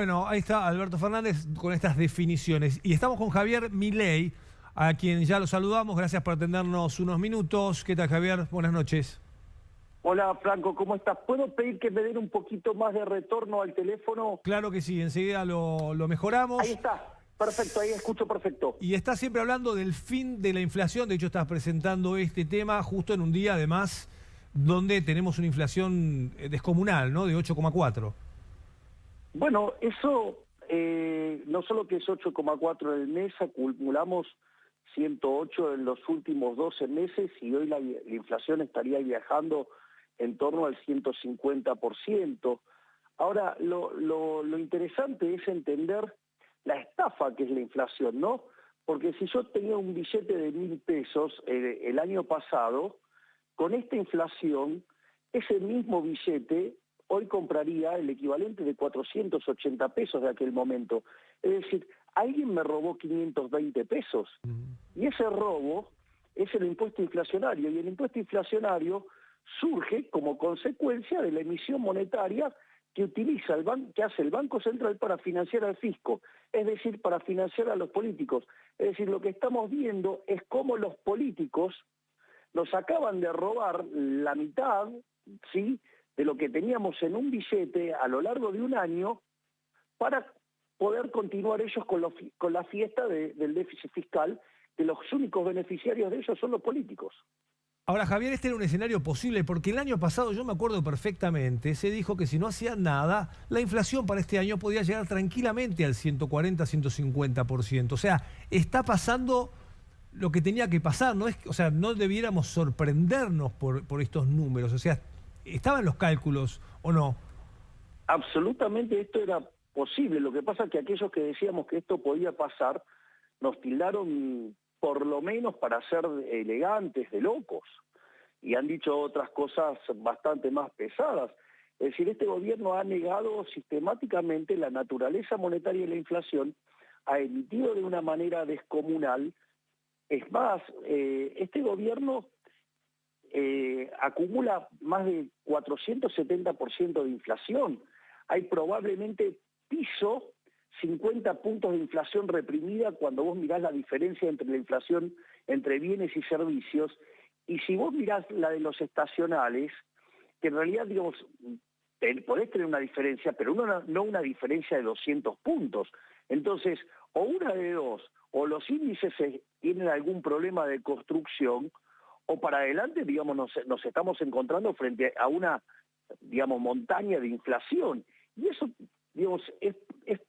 Bueno, ahí está Alberto Fernández con estas definiciones. Y estamos con Javier Milei, a quien ya lo saludamos. Gracias por atendernos unos minutos. ¿Qué tal, Javier? Buenas noches. Hola, Franco, ¿cómo estás? ¿Puedo pedir que me den un poquito más de retorno al teléfono? Claro que sí, enseguida lo Ahí mejoramos. está, perfecto, ahí escucho perfecto. Y está siempre hablando del fin de la inflación. De hecho, estás presentando este tema justo en un día, además, donde tenemos una inflación descomunal, ¿no? De 8,4. Bueno, eso no solo que es 8,4 en el mes, acumulamos 108 en los últimos 12 meses y hoy la inflación estaría viajando en torno al 150%. Ahora, lo interesante es entender la estafa que es la inflación, ¿no? Porque si yo tenía un billete de 1.000 pesos el año pasado, con esta inflación, ese mismo billete hoy compraría el equivalente de 480 pesos de aquel momento. Es decir, alguien me robó 520 pesos. Y ese robo es el impuesto inflacionario. Y el impuesto inflacionario surge como consecuencia de la emisión monetaria que utiliza que hace el Banco Central para financiar al fisco, es decir, para financiar a los políticos. Es decir, lo que estamos viendo es cómo los políticos nos acaban de robar la mitad, ¿sí?, de lo que teníamos en un billete a lo largo de un año para poder continuar ellos con la fiesta del déficit fiscal, que los únicos beneficiarios de ellos son los políticos. Ahora, Javier, este era un escenario posible, porque el año pasado, yo me acuerdo perfectamente, se dijo que si no hacían nada, la inflación para este año podía llegar tranquilamente al 140-150%. O sea, está pasando lo que tenía que pasar, ¿no? O sea, no debiéramos sorprendernos por estos números. O sea, ¿estaban los cálculos o no? Absolutamente esto era posible. Lo que pasa es que aquellos que decíamos que esto podía pasar, nos tildaron por lo menos para ser elegantes, de locos, y han dicho otras cosas bastante más pesadas. Es decir, este gobierno ha negado sistemáticamente la naturaleza monetaria de la inflación, ha emitido de una manera descomunal. Es más, este gobierno acumula más de 470% de inflación. Hay probablemente piso 50 puntos de inflación reprimida cuando vos mirás la diferencia entre la inflación entre bienes y servicios, y si vos mirás la de los estacionales, que en realidad, digamos, podés tener una diferencia, pero no una diferencia de 200 puntos. Entonces, o una de dos, o los índices tienen algún problema de construcción, o para adelante, digamos, nos estamos encontrando frente a una, digamos, montaña de inflación. Y eso, digamos, es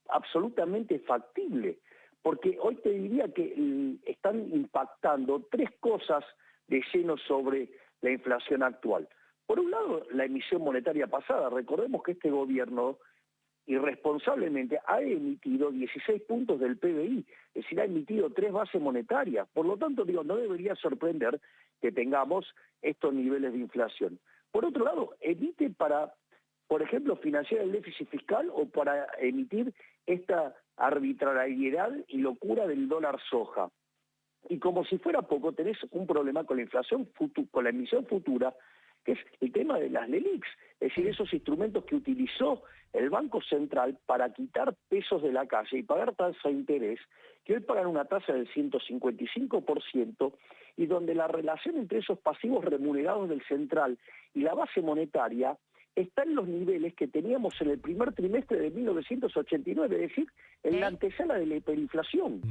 absolutamente factible, porque hoy te diría que están impactando tres cosas de lleno sobre la inflación actual. Por un lado, la emisión monetaria pasada. Recordemos que este gobierno irresponsablemente ha emitido 16 puntos del PBI, es decir, ha emitido 3 bases monetarias. Por lo tanto, digo, no debería sorprender que tengamos estos niveles de inflación. Por otro lado, emite para, por ejemplo, financiar el déficit fiscal o para emitir esta arbitrariedad y locura del dólar soja. Y como si fuera poco, tenés un problema con la inflación, con la emisión futura, que es el tema de las LELIQs, es decir, esos instrumentos que utilizó el Banco Central para quitar pesos de la calle y pagar tasa de interés, que hoy pagan una tasa del 155%, y donde la relación entre esos pasivos remunerados del central y la base monetaria está en los niveles que teníamos en el primer trimestre de 1989, es decir, en la antesala de la hiperinflación.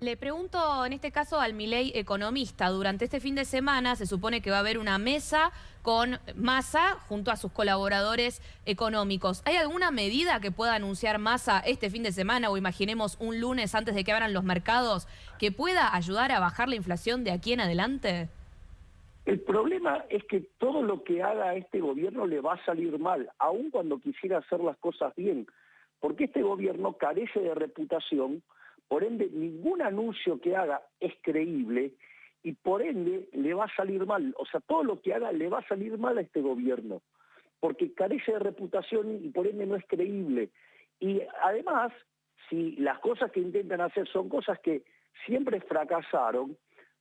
Le pregunto en este caso al Milei economista, durante este fin de semana se supone que va a haber una mesa con Massa junto a sus colaboradores económicos. ¿Hay alguna medida que pueda anunciar Massa este fin de semana o imaginemos un lunes antes de que abran los mercados que pueda ayudar a bajar la inflación de aquí en adelante? El problema es que todo lo que haga este gobierno le va a salir mal, aun cuando quisiera hacer las cosas bien, porque este gobierno carece de reputación. Por ende, ningún anuncio que haga es creíble y por ende le va a salir mal. O sea, todo lo que haga le va a salir mal a este gobierno, porque carece de reputación y por ende no es creíble. Y además, si las cosas que intentan hacer son cosas que siempre fracasaron,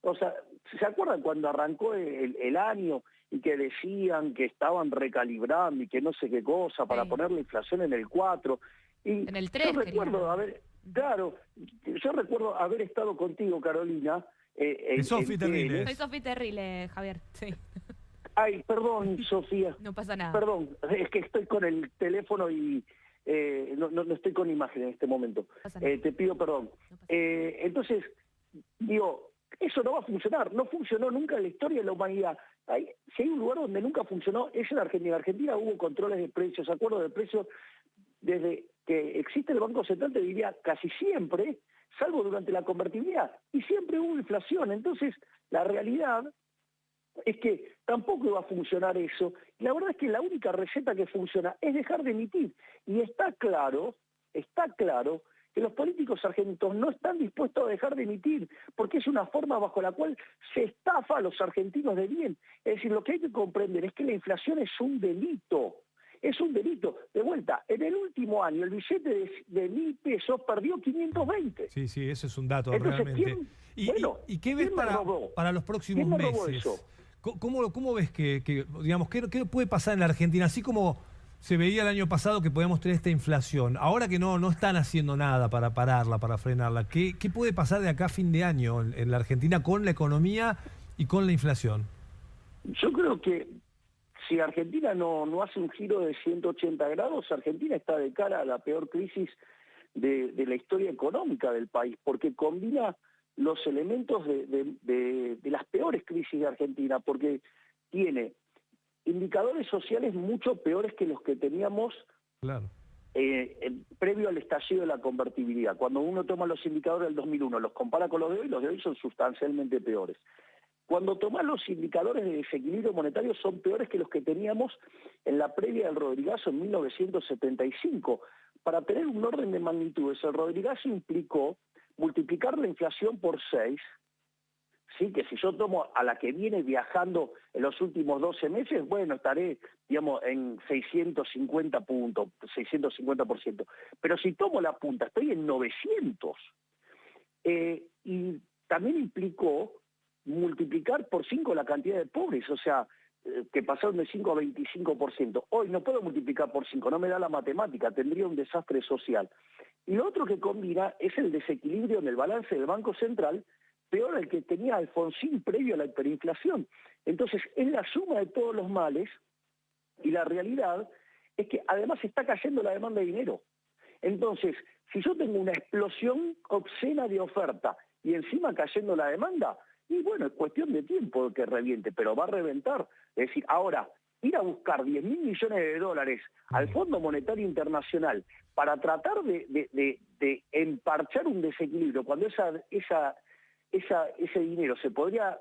o sea, ¿se acuerdan cuando arrancó el año y que decían que estaban recalibrando y que no sé qué cosa para poner la inflación en el 4? Y En el 3, yo recuerdo haber estado contigo, Carolina, De Sofi Terrible. Soy Sofi Terrible, Javier. Sí. Ay, perdón, Sofía. No pasa nada. Perdón, es que estoy con el teléfono y no estoy con imagen en este momento. No pasa nada. Te pido perdón. No pasa Entonces, digo, eso no va a funcionar. No funcionó nunca en la historia de la humanidad. Si hay un lugar donde nunca funcionó, es en Argentina. En Argentina hubo controles de precios, acuerdos de precios, desde que existe el Banco Central, te diría casi siempre, salvo durante la convertibilidad, y siempre hubo inflación. Entonces, la realidad es que tampoco iba a funcionar eso. Y la verdad es que la única receta que funciona es dejar de emitir. Y está claro que los políticos argentinos no están dispuestos a dejar de emitir, porque es una forma bajo la cual se estafa a los argentinos de bien. Es decir, lo que hay que comprender es que la inflación es un delito. Es un delito. De vuelta, en el último año el billete de 1.000 pesos perdió 520. Sí, ese es un dato Entonces, realmente. ¿Y qué ves para los próximos ¿Quién me robó meses? eso? ¿Cómo ves digamos, qué puede pasar en la Argentina? Así como se veía el año pasado que podíamos tener esta inflación, ahora que no están haciendo nada para pararla, para frenarla, ¿qué puede pasar de acá a fin de año en la Argentina con la economía y con la inflación? Yo creo que si Argentina no hace un giro de 180 grados, Argentina está de cara a la peor crisis de la historia económica del país, porque combina los elementos de las peores crisis de Argentina, porque tiene indicadores sociales mucho peores que los que teníamos Claro. previo al estallido de la convertibilidad. Cuando uno toma los indicadores del 2001, los compara con los de hoy son sustancialmente peores. Cuando tomás los indicadores de desequilibrio monetario son peores que los que teníamos en la previa del Rodrigazo en 1975. Para tener un orden de magnitudes, el Rodrigazo implicó multiplicar la inflación por 6, ¿sí? Que si yo tomo a la que viene viajando en los últimos 12 meses, bueno, estaré, digamos, en 650 puntos, 650%. Pero si tomo la punta, estoy en 900. Y también implicó multiplicar por 5 la cantidad de pobres, o sea, que pasaron de 5 a 25%. Hoy no puedo multiplicar por 5, no me da la matemática, tendría un desastre social. Y lo otro que combina es el desequilibrio en el balance del Banco Central, peor el que tenía Alfonsín previo a la hiperinflación. Entonces, es la suma de todos los males, y la realidad es que además está cayendo la demanda de dinero. Entonces, si yo tengo una explosión obscena de oferta y encima cayendo la demanda, y bueno, es cuestión de tiempo que reviente, pero va a reventar. Es decir, ahora, ir a buscar 10.000 millones de dólares al Fondo Monetario Internacional para tratar de emparchar un desequilibrio, cuando ese dinero se podría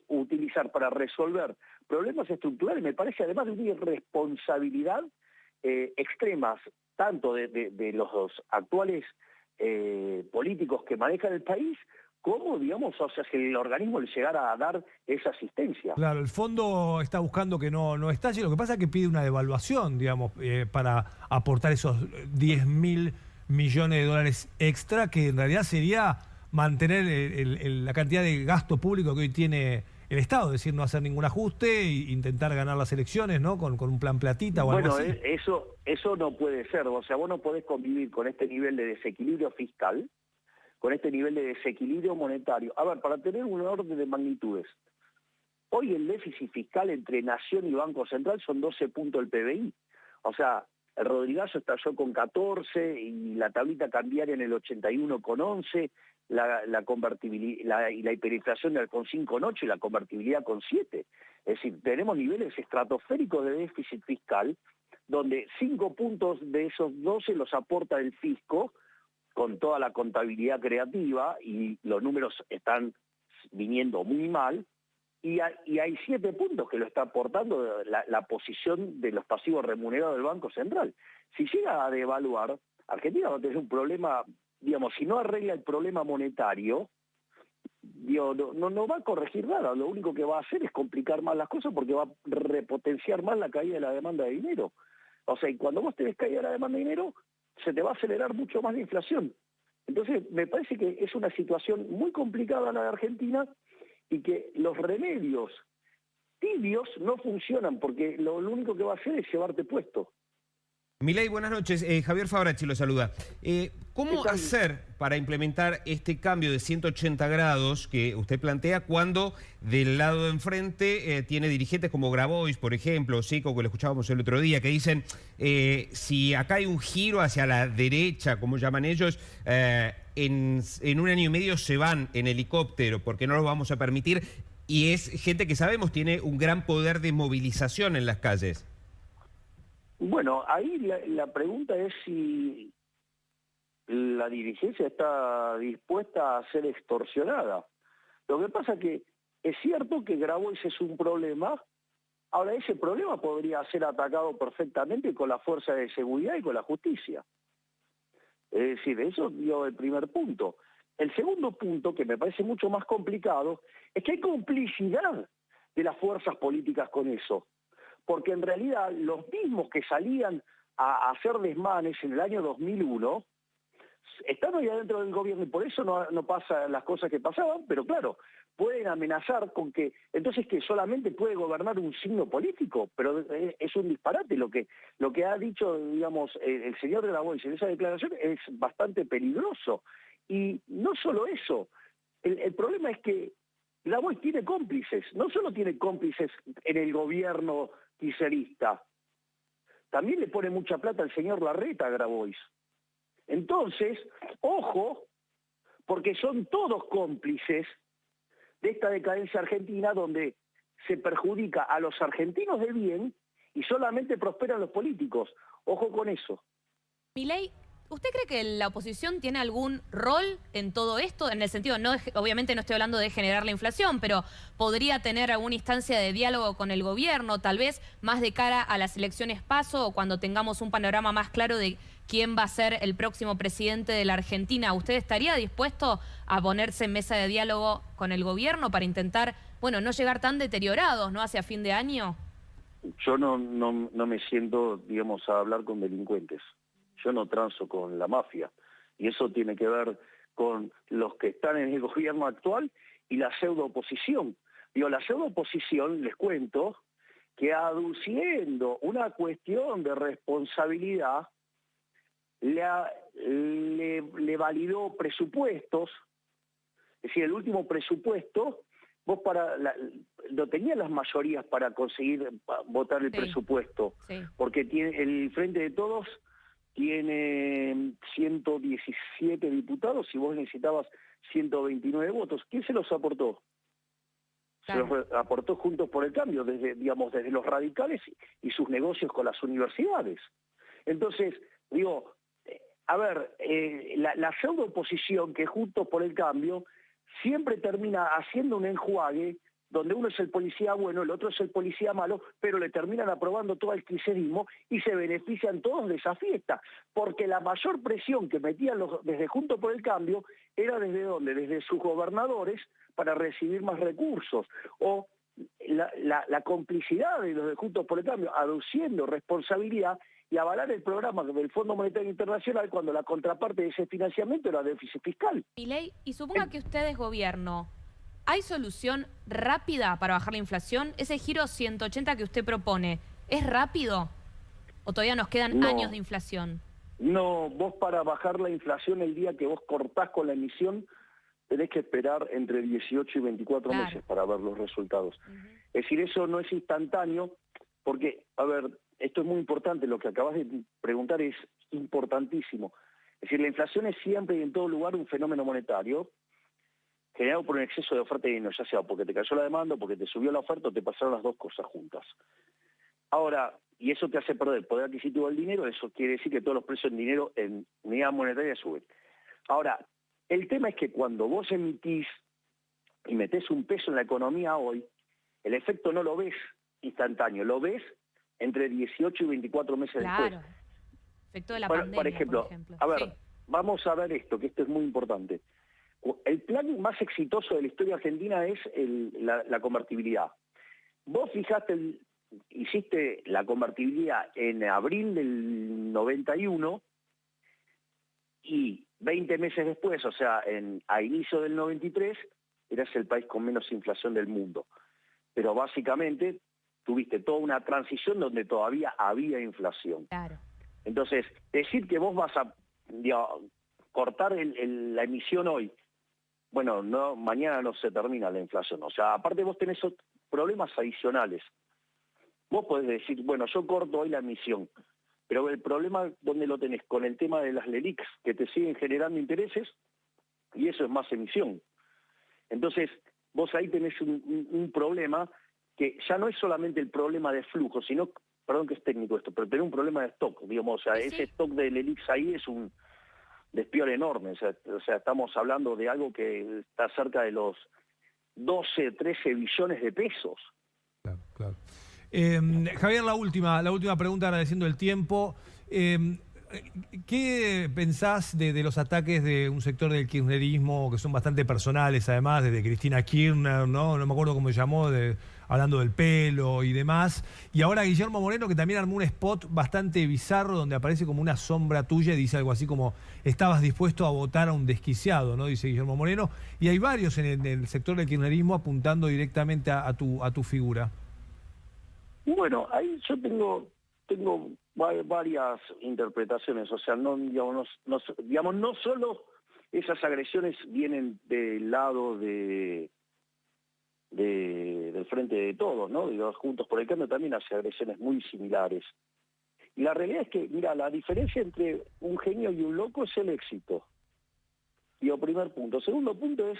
utilizar para resolver problemas estructurales, me parece además de una irresponsabilidad extrema, tanto de los actuales políticos que manejan el país, como, digamos, o sea, si el organismo le llegara a dar esa asistencia. Claro, el fondo está buscando que no estalle, lo que pasa es que pide una devaluación, digamos, para aportar esos 10.000 millones de dólares extra, que en realidad sería mantener la cantidad de gasto público que hoy tiene el Estado, es decir, no hacer ningún ajuste e intentar ganar las elecciones, ¿no? Con un plan platita o algo así. Bueno, eso no puede ser, o sea, vos no podés convivir con este nivel de desequilibrio fiscal, con este nivel de desequilibrio monetario. A ver, para tener un orden de magnitudes, hoy el déficit fiscal entre Nación y Banco Central son 12 puntos del PBI. O sea, el Rodrigazo estalló con 14 y la tablita cambiaria en el 81,11, la convertibilidad y la hiperinflación de Alfonsín con 8 y la convertibilidad con 7. Es decir, tenemos niveles estratosféricos de déficit fiscal, donde 5 puntos de esos 12 los aporta el fisco, con toda la contabilidad creativa, y los números están viniendo muy mal, y hay 7 puntos que lo está aportando la posición de los pasivos remunerados del Banco Central. Si llega a devaluar, Argentina va a tener un problema, digamos, si no arregla el problema monetario, no va a corregir nada, lo único que va a hacer es complicar más las cosas porque va a repotenciar más la caída de la demanda de dinero. O sea, y cuando vos tenés caída de la demanda de dinero, se te va a acelerar mucho más la inflación. Entonces, me parece que es una situación muy complicada la de Argentina y que los remedios tibios no funcionan porque lo único que va a hacer es llevarte puesto. Milei, buenas noches. Javier Fabrachi lo saluda. ¿Cómo hacer para implementar este cambio de 180 grados que usted plantea cuando del lado de enfrente tiene dirigentes como Grabois, por ejemplo, Sico, que lo escuchábamos el otro día, que dicen si acá hay un giro hacia la derecha, como llaman ellos, en un año y medio se van en helicóptero porque no lo vamos a permitir? Y es gente que sabemos tiene un gran poder de movilización en las calles. Bueno, ahí la pregunta es si la dirigencia está dispuesta a ser extorsionada. Lo que pasa es que es cierto que Grabois es un problema. Ahora, ese problema podría ser atacado perfectamente con la fuerza de seguridad y con la justicia. Es decir, eso dio el primer punto. El segundo punto, que me parece mucho más complicado, es que hay complicidad de las fuerzas políticas con eso. Porque en realidad los mismos que salían a hacer desmanes en el año 2001 están hoy adentro del gobierno y por eso no pasan las cosas que pasaban, pero claro, pueden amenazar con que entonces que solamente puede gobernar un signo político, pero es un disparate. Lo que ha dicho, digamos, el señor Grabois en esa declaración es bastante peligroso. Y no solo eso, el problema es que Grabois tiene cómplices, no solo tiene cómplices en el gobierno kirchnerista, también le pone mucha plata al señor Larreta a Grabois. Entonces, ojo, porque son todos cómplices de esta decadencia argentina donde se perjudica a los argentinos de bien y solamente prosperan los políticos. Ojo con eso. Milei, ¿usted cree que la oposición tiene algún rol en todo esto? En el sentido, obviamente no estoy hablando de generar la inflación, pero podría tener alguna instancia de diálogo con el gobierno, tal vez más de cara a las elecciones PASO o cuando tengamos un panorama más claro de quién va a ser el próximo presidente de la Argentina. ¿Usted estaría dispuesto a ponerse en mesa de diálogo con el gobierno para intentar, bueno, no llegar tan deteriorados, ¿no?, hacia fin de año? Yo no me siento, digamos, a hablar con delincuentes. Yo no transo con la mafia. Y eso tiene que ver con los que están en el gobierno actual y la pseudo-oposición. Digo, la pseudo-oposición, les cuento, que aduciendo una cuestión de responsabilidad, le validó presupuestos. Es decir, el último presupuesto, vos no tenías las mayorías para conseguir votar el presupuesto, porque el Frente de Todos tiene 117 diputados y vos necesitabas 129 votos. ¿Quién se los aportó? Claro. Se los aportó Juntos por el Cambio, desde los radicales y sus negocios con las universidades. Entonces, digo, a ver, la pseudo oposición que es Juntos por el Cambio siempre termina haciendo un enjuague donde uno es el policía bueno, el otro es el policía malo, pero le terminan aprobando todo el kirchnerismo y se benefician todos de esa fiesta, porque la mayor presión que metían desde Juntos por el Cambio era ¿desde dónde? Desde sus gobernadores para recibir más recursos, o la complicidad de los de Juntos por el Cambio aduciendo responsabilidad y avalar el programa del Fondo Monetario Internacional cuando la contraparte de ese financiamiento era déficit fiscal. Milei, y suponga que usted es gobierno, ¿hay solución rápida para bajar la inflación? ¿Ese giro 180 que usted propone, es rápido? ¿O todavía nos quedan años de inflación? No, vos para bajar la inflación el día que vos cortás con la emisión, tenés que esperar entre 18 y 24 meses para ver los resultados. Es decir, eso no es instantáneo, porque, a ver, esto es muy importante, lo que acabas de preguntar es importantísimo. Es decir, la inflación es siempre y en todo lugar un fenómeno monetario, generado por un exceso de oferta y dinero, ya sea porque te cayó la demanda, porque te subió la oferta o te pasaron las dos cosas juntas. Ahora, y eso te hace perder el poder adquisitivo del dinero, eso quiere decir que todos los precios en dinero en unidad monetaria suben. Ahora, el tema es que cuando vos emitís y metés un peso en la economía hoy, el efecto no lo ves instantáneo, lo ves entre 18 y 24 meses después. Claro, efecto de la pandemia, por ejemplo. A ver, vamos a ver esto, que esto es muy importante. El plan más exitoso de la historia argentina es la convertibilidad. Vos hiciste la convertibilidad en abril del 91 y 20 meses después, o sea, a inicio del 93, eras el país con menos inflación del mundo. Pero básicamente tuviste toda una transición donde todavía había inflación. Claro. Entonces, decir que vos vas a cortar la emisión hoy, bueno, no, mañana no se termina la inflación. O sea, aparte vos tenés problemas adicionales. Vos podés decir, bueno, yo corto hoy la emisión, pero el problema, ¿dónde lo tenés? Con el tema de las LELIQs, que te siguen generando intereses, y eso es más emisión. Entonces, vos ahí tenés un problema que ya no es solamente el problema de flujo, sino, perdón que es técnico esto, pero tenés un problema de stock, digamos, o sea, ese stock de LELIQs ahí es un despiole enorme, o sea, estamos hablando de algo que está cerca de los 12, 13 billones de pesos. Claro, claro. Javier, la última pregunta, agradeciendo el tiempo. ¿Qué pensás de los ataques de un sector del kirchnerismo que son bastante personales, además, desde Cristina Kirchner, no me acuerdo cómo se llamó, hablando del pelo y demás, y ahora Guillermo Moreno, que también armó un spot bastante bizarro donde aparece como una sombra tuya y dice algo así como: estabas dispuesto a votar a un desquiciado, ¿no? Dice Guillermo Moreno, y hay varios en el sector del kirchnerismo apuntando directamente a tu figura. Bueno, ahí yo tengo varias interpretaciones, o sea, no solo esas agresiones vienen del lado del Frente de Todos, ¿no? Digo, Juntos por el Cambio también hace agresiones muy similares. Y la realidad es que, mira, la diferencia entre un genio y un loco es el éxito. Digo, primer punto. Segundo punto es,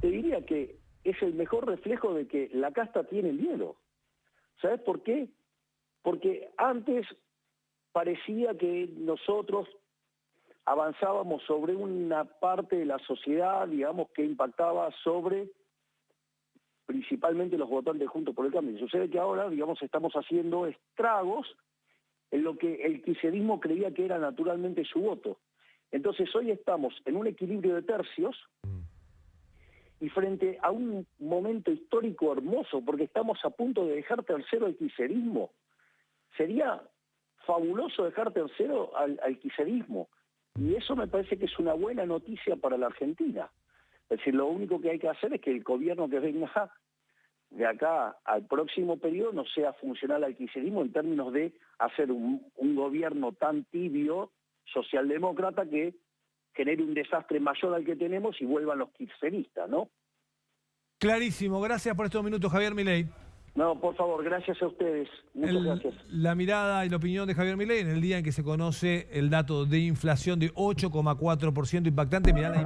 te diría que es el mejor reflejo de que la casta tiene miedo. ¿Sabes por qué? Porque antes parecía que nosotros avanzábamos sobre una parte de la sociedad, digamos, que impactaba sobre principalmente los votantes Juntos por el Cambio. Sucede que ahora, digamos, estamos haciendo estragos en lo que el kirchnerismo creía que era naturalmente su voto. Entonces hoy estamos en un equilibrio de tercios y frente a un momento histórico hermoso, porque estamos a punto de dejar tercero al kirchnerismo. Sería fabuloso dejar tercero al kirchnerismo, y eso me parece que es una buena noticia para la Argentina. Es decir, lo único que hay que hacer es que el gobierno que venga de acá al próximo periodo no sea funcional al kirchnerismo en términos de hacer un gobierno tan tibio, socialdemócrata, que genere un desastre mayor al que tenemos y vuelvan los kirchneristas, ¿no? Clarísimo, gracias por estos minutos, Javier Milei. No, por favor, gracias a ustedes. Muchas gracias. La mirada y la opinión de Javier Milei en el día en que se conoce el dato de inflación de 8,4%, impactante. Mirá la